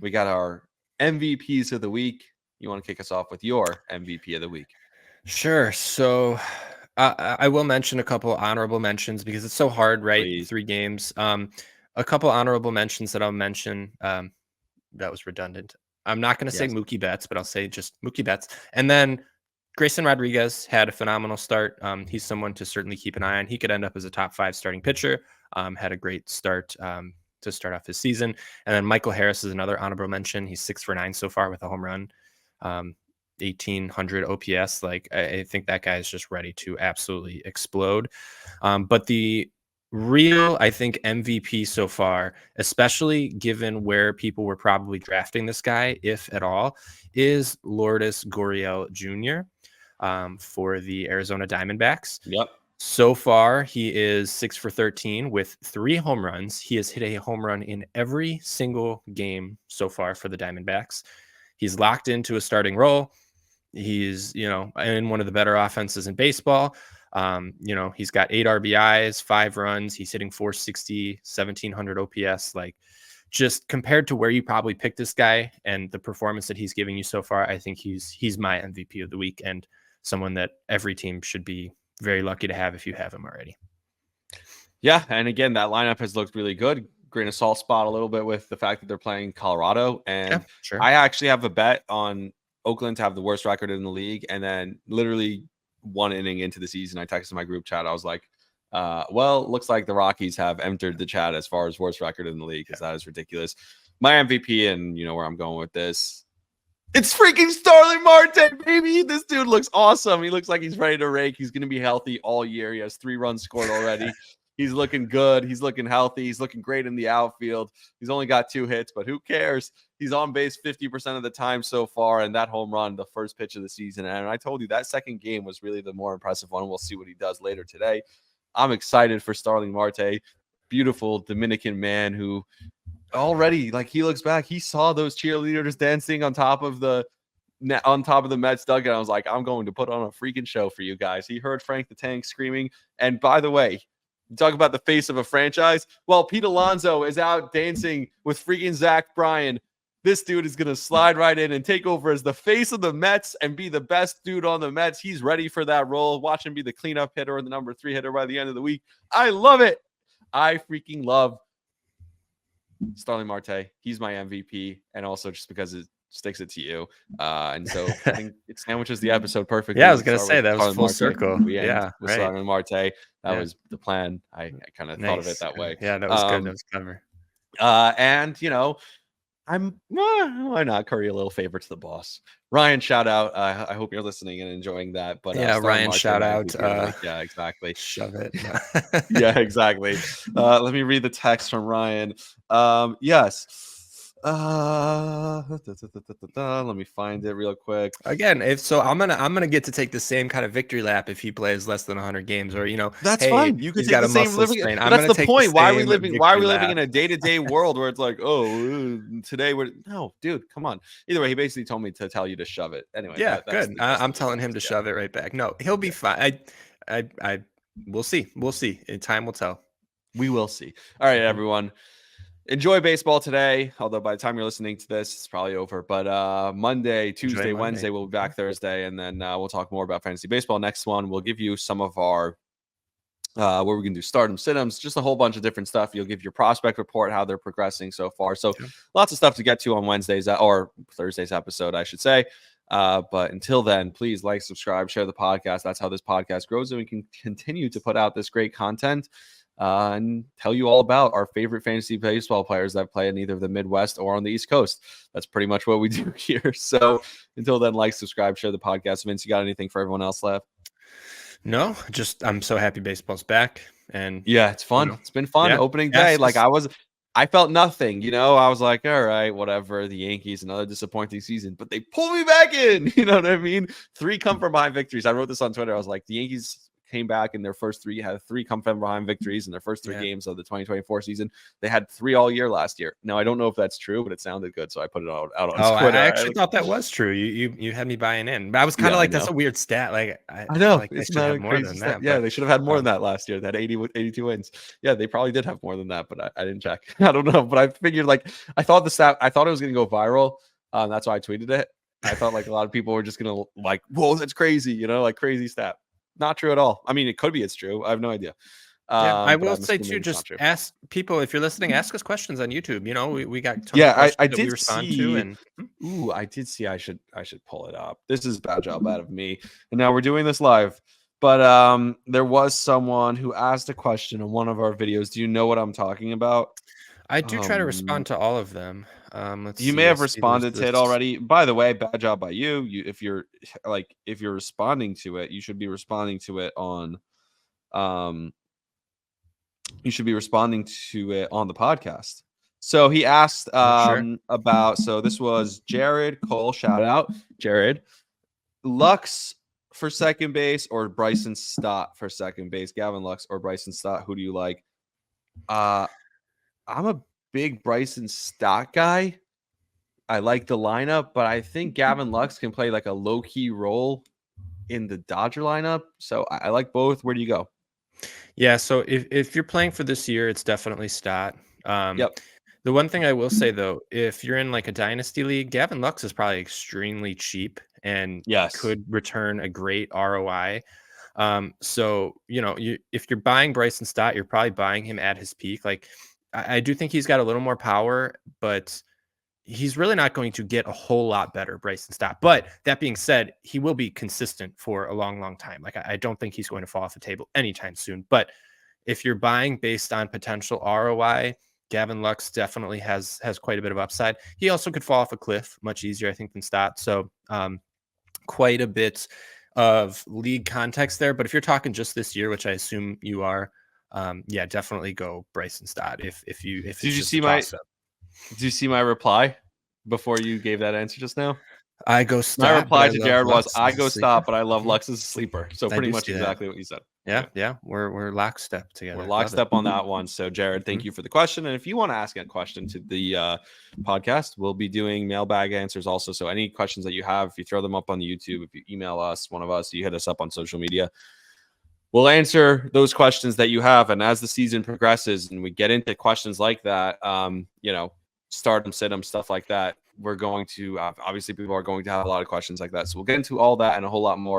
we got our MVPs of the week. You want to kick us off with your MVP of the week? Sure. So I will mention a couple honorable mentions because it's so hard, right? Please. 3 games. A couple honorable mentions that I'll mention. That was redundant. I'm not going to say Yes. Mookie Betts, but I'll say just Mookie Betts. And then Grayson Rodriguez had a phenomenal start. He's someone to certainly keep an eye on. He could end up as a top 5 starting pitcher. Had a great start to start off his season. And then Michael Harris is another honorable mention. He's 6 for 9 so far with a home run. 1,800 OPS. Like I think that guy is just ready to absolutely explode. But the real, I think, MVP so far, especially given where people were probably drafting this guy, if at all, is Lourdes Gurriel Jr. For the Arizona Diamondbacks. Yep. So far, he is 6 for 13 with 3 home runs. He has hit a home run in every single game so far for the Diamondbacks. He's locked into a starting role. He's, in one of the better offenses in baseball. He's got 8 RBIs, 5 runs. He's hitting 460, 1,700 OPS. Like, just compared to where you probably picked this guy and the performance that he's giving you so far, I think he's my MVP of the week and someone that every team should be very lucky to have if you have him already. Yeah, and again, that lineup has looked really good. Grain of salt spot a little bit with the fact that they're playing Colorado. And Yeah, sure. I actually have a bet on Oakland to have the worst record in the league. And then literally 1 inning into the season, I texted my group chat. I was like, looks like the Rockies have entered the chat as far as worst record in the league, because that is ridiculous. My MVP, and you know where I'm going with this, it's freaking Starling Marte, baby. This dude looks awesome. He looks like he's ready to rake. He's going to be healthy all year. He has 3 runs scored already. He's looking good. He's looking healthy. He's looking great in the outfield. He's only got 2 hits, but who cares? He's on base 50% of the time so far, and that home run, the first pitch of the season. And I told you that second game was really the more impressive one. We'll see what he does later today. I'm excited for Starling Marte, beautiful Dominican man who already, like, he looks back. He saw those cheerleaders dancing on top of the Mets dugout. I was like, I'm going to put on a freaking show for you guys. He heard Frank the Tank screaming. And by the way, talk about the face of a franchise. Well, Pete Alonso is out dancing with freaking Zach Bryan. This dude is going to slide right in and take over as the face of the Mets and be the best dude on the Mets. He's ready for that role. Watch him be the cleanup hitter or the number 3 hitter by the end of the week. I love it. I freaking love Starling Marte. He's my MVP. And also just because it sticks it to you. And so I think it sandwiches the episode perfectly. Yeah, I was going to say that was full Marte. circle. We end with Starling Marte. That was the plan. I kind of thought of it that way. Yeah, that was good. That was clever. And, why not curry a little favor to the boss? Ryan, shout out. I hope you're listening and enjoying that. But yeah, Ryan, Marte, shout out. Yeah, exactly. Shove it. Yeah, exactly. Let me read the text from Ryan. Yes. Let me find it real quick. Again, I'm gonna get to take the same kind of victory lap if he plays less than 100 games, or that's hey, fine. You can take the same living. That's the point. Why are we living in a day-to-day world where it's like, today we're dude, come on. Either way, he basically told me to tell you to shove it. Anyway, yeah, good. I'm telling him to shove it right back. No, he'll be fine. We'll see. We'll see. Time will tell. We will see. All right, everyone. Enjoy baseball today, although by the time you're listening to this, it's probably over. But Monday, Tuesday, Wednesday, we'll be back Thursday, and then we'll talk more about fantasy baseball. Next one, we'll give you some of our where we can do stardom, sit-ems, just a whole bunch of different stuff. You'll give your prospect report, how they're progressing so far. So lots of stuff to get to on Wednesdays or Thursday's episode, I should say. But until then, please like, subscribe, share the podcast. That's how this podcast grows, and we can continue to put out this great content. And tell you all about our favorite fantasy baseball players that play in either the Midwest or on the East Coast. That's pretty much what we do here. So until then, like, subscribe, share the podcast. Vince, you got anything for everyone else left? No, just I'm so happy baseball's back. And yeah, it's fun. It's been fun. Opening day. Like I felt nothing, I was like, all right, whatever. The Yankees, another disappointing season, but they pull me back in. You know what I mean? 3 come from behind victories. I wrote this on Twitter. I was like, the Yankees came back in their first three, had 3 come from behind victories in their first 3 games of the 2024 season. They had 3 all year last year. Now I don't know if that's true, but it sounded good, so I put it out on Twitter. I actually thought that was true. You had me buying in, but I was kind of like, that's a weird stat. Like I know, like it's they should not have a more crazy than stat. that. Yeah, but, they should have had more than that last year. That 82 wins. Yeah, they probably did have more than that, but I didn't check. I don't know, but I figured like I thought it was gonna go viral. That's why I tweeted it. I thought like a lot of people were just gonna like, whoa, that's crazy, like crazy stat. Not true at all. I mean, it could be it's true. I have no idea. I but will I'm say assuming too, it's not just true. ask people if you're listening, ask us questions on YouTube. We got tons of Yeah, questions I that we did respond see. to, and Ooh, I did see. I should pull it up. This is a bad job out of me. And now we're doing this live. But there was someone who asked a question in one of our videos. Do you know what I'm talking about? I do try to respond to all of them. Let's You see. may I have see responded to it this. already. By the way, bad job by you. If you're responding to it, you should be responding to it on you should be responding to it on the podcast. So he asked Sure. about, so this was Jared Cole, shout out Jared, Lux for second base or Bryson Stott for second base. Gavin Lux or Bryson Stott, who do you like? I'm a big Bryson Stott guy. I like the lineup, but I think Gavin Lux can play like a low-key role in the Dodger lineup. So I like both. Where do you go? Yeah, so if you're playing for this year, it's definitely Stott. Yep. The one thing I will say though, if you're in like a dynasty league, Gavin Lux is probably extremely cheap and could return a great ROI. So if you're buying Bryson Stott, you're probably buying him at his peak. Like I do think he's got a little more power, but he's really not going to get a whole lot better, Bryson Stott. But that being said, he will be consistent for a long, long time. Like I don't think he's going to fall off the table anytime soon. But if you're buying based on potential ROI, Gavin Lux definitely has quite a bit of upside. He also could fall off a cliff much easier, I think, than Stott. So quite a bit of league context there. But if you're talking just this year, which I assume you are, yeah, definitely go Bryson Stott. If did you see my reply before you gave that answer just now? I go Stott. My reply to Jared was, I go Stott, but I love Lux as a sleeper. So pretty much exactly what you said. Yeah. We're lockstep together. We're lockstep on that one. So Jared, thank you for the question. And if you want to ask a question to the podcast, we'll be doing mailbag answers also. So any questions that you have, if you throw them up on the YouTube, if you email us, one of us, you hit us up on social media, we'll answer those questions that you have. And as the season progresses and we get into questions like that, start them, sit them, stuff like that, we're going to obviously people are going to have a lot of questions like that. So we'll get into all that and a whole lot more